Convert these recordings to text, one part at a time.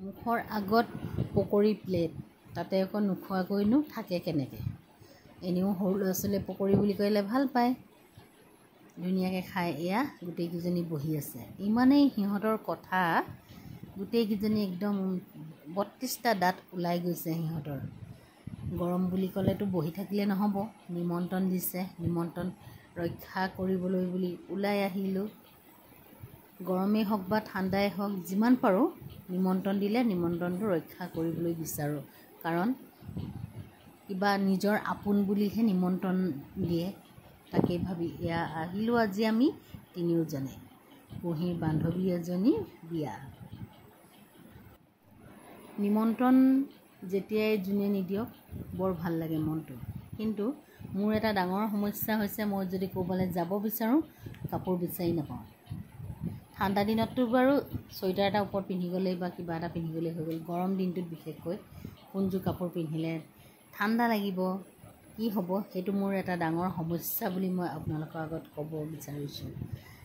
মুখৰ আগত পকৰি প্লেট তাতে আকৌ নোখোৱাকৈনো থাকে কেনেকৈ। এনেও সৰু ল'ৰা ছোৱালীয়ে পকৰি বুলি ক'লে ভাল পায়। ধুনীয়াকৈ খাই এয়া গোটেইকেইজনী বহি আছে। ইমানেই সিহঁতৰ কথা, গোটেইকেইজনী একদম 32টা দাঁত ওলাই গৈছে সিহঁতৰ। গৰম বুলি ক'লেতো বহি থাকিলে নহ'ব, নিমন্ত্ৰণ দিছে, নিমন্ত্ৰণ ৰক্ষা কৰিবলৈ বুলি ওলাই আহিলোঁ। গৰমেই হওক বা ঠাণ্ডাই হওক, যিমান পাৰোঁ নিমন্ত্ৰণ দিলে নিমন্ত্ৰণটো ৰক্ষা কৰিবলৈ বিচাৰোঁ। কাৰণ কিবা নিজৰ আপোন বুলিহে নিমন্ত্ৰণ দিয়ে। তাকেই ভাবি এয়া আহিলোঁ আজি আমি তিনিওজনে। কুঁহিৰ বান্ধৱী এজনীৰ বিয়া। নিমন্ত্ৰণ যেতিয়াই যোনে নিদিয়ক বৰ ভাল লাগে মনটো। কিন্তু মোৰ এটা ডাঙৰ সমস্যা হৈছে, মই যদি ক'ৰবালৈ যাব বিচাৰোঁ কাপোৰ বিচাৰি নাপাওঁ। ঠাণ্ডা দিনততো বাৰু চুৱেটাৰ এটা ওপৰত পিন্ধি গ'লেই বা কিবা এটা পিন্ধি গ'লেই হৈ গ'ল। গৰম দিনটোত বিশেষকৈ কোনযোৰ কাপোৰ পিন্ধিলে ঠাণ্ডা লাগিব, কি হ'ব, সেইটো মোৰ এটা ডাঙৰ সমস্যা বুলি মই আপোনালোকৰ আগত ক'ব বিচাৰিছোঁ।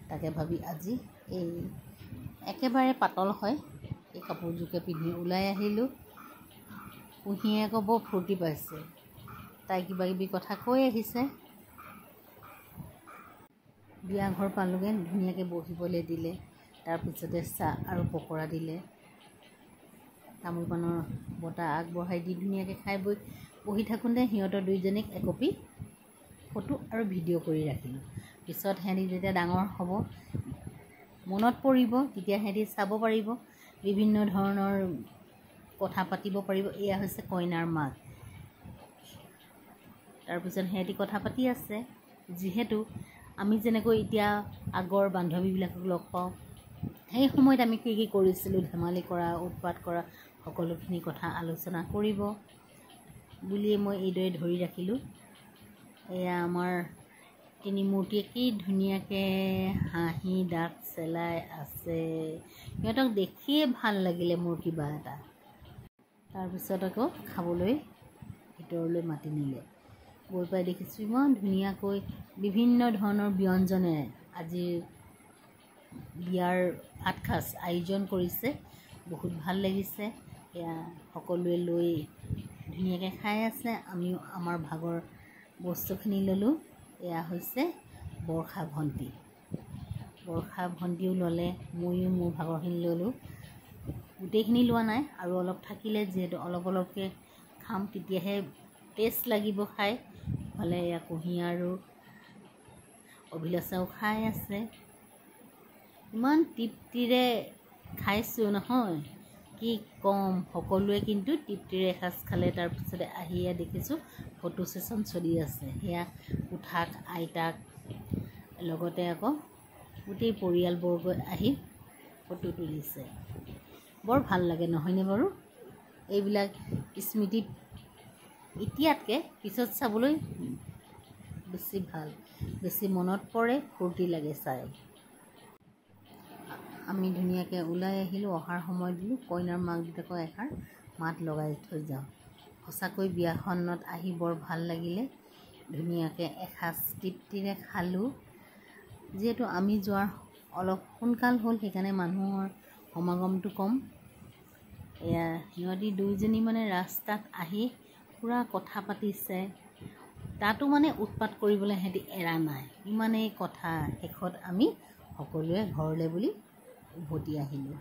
তাকে ভাবি আজি এই একেবাৰে পাতল হয় এই কাপোৰযোৰকে পিন্ধি ওলাই আহিলোঁ। কুঁহিয়ে আকৌ বৰ ফূৰ্তি পাইছে, তাই কিবা কিবি কথা কৈ আহিছে। বিয়া ঘৰ পালোগৈ, ধুনীয়াকৈ বহিবলৈ দিলে। তাৰপিছতে চাহ আৰু পকৰা দিলে। তামোল পাণৰ বটা আগবঢ়াই দি ধুনীয়াকৈ খাই বহি থাকোঁতে সিহঁতৰ দুইজনীক একপি ফটো আৰু ভিডিঅ' কৰি ৰাখিলোঁ। পিছত সিহঁতি যেতিয়া ডাঙৰ হ'ব, মনত পৰিব, তেতিয়া সিহঁতি চাব পাৰিব, বিভিন্ন ধৰণৰ কথা পাতিব পাৰিব। এয়া হৈছে কইনাৰ মাক। তাৰপিছত সিহঁতি কথা পাতি আছে। যিহেতু আমি যেনেকৈ এতিয়া আগৰ বান্ধৱীবিলাকক লগ পাওঁ, সেই সময়ত আমি কি কি কৰিছিলোঁ, ধেমালি কৰা, উৎপাত কৰা, সকলোখিনি কথা আলোচনা কৰিব বুলিয়ে মই এইদৰে ধৰি ৰাখিলোঁ। এয়া আমাৰ তিনিমূৰ্তিয়ে কি ধুনীয়াকৈ হাঁহি দাঁত চেলাই আছে। সিহঁতক দেখিয়ে ভাল লাগিলে মোৰ কিবা এটা। তাৰপিছত আকৌ খাবলৈ ভিতৰলৈ মাতি নিলে। গৈ পাই দেখিছোঁ ইমান ধুনীয়াকৈ বিভিন্ন ধৰণৰ ব্যঞ্জনেৰে আজিৰ বিয়াৰ ভাতসাজ আয়োজন কৰিছে। বহুত ভাল লাগিছে। এয়া সকলোৱে লৈ ধুনীয়াকৈ খাই আছে। আমিও আমাৰ ভাগৰ বস্তুখিনি ল'লোঁ। এয়া হৈছে বৰষা ভণ্টি। বৰষা ভণ্টিও ল'লে, ময়ো মোৰ ভাগৰখিনি ল'লোঁ। গোটেইখিনি লোৱা নাই, আৰু অলপ থাকিলে, যিহেতু অলপ অলপকৈ খাম তেতিয়াহে টেষ্ট লাগিব খাই। ইফালে এয়া কুঁহি আৰু অভিলাষাও খাই আছে। ইমান তৃপ্তিৰে খাইছোঁ নহয়, কি ক'ম। সকলোৱে কিন্তু তৃপ্তিৰে এসাঁজ খালে। তাৰপিছতে আহি দেখিছোঁ ফটো ছেশ্যন চলি আছে। সেয়া পুঠাক, আইতাক, লগতে আকৌ গোটেই পৰিয়ালবৰ্গই আহি ফটো তুলিছে। বৰ ভাল লাগে নহয়নে বাৰু? এইবিলাক স্মৃতি এতিয়াতকৈ পিছত চাবলৈ বেছি ভাল, বেছি মনত পৰে, ফূৰ্তি লাগে চাই। আমি ধুনীয়াকৈ ওলাই আহিলোঁ। অহাৰ সময়ত বোলো কইনাৰ মাক দেউতাকক এষাৰ মাত লগাই থৈ যাওঁ। সঁচাকৈ বিয়াখনত আহি বৰ ভাল লাগিলে। ধুনীয়াকৈ এসাঁজ তৃপ্তিৰে খালোঁ। যিহেতু আমি যোৱাৰ অলপ সোনকাল হ'ল, সেইকাৰণে মানুহৰ সমাগমটো কম। এয়া সিহঁতি দুইজনী মানে ৰাস্তাত আহি পূৰা কথা পাতিছে। তাতো মানে উৎপাত কৰিবলৈ সিহঁতি এৰা নাই। ইমানেই কথা, শেষত আমি সকলোৱে ঘৰলৈ বুলি উভতি আহিলোঁ।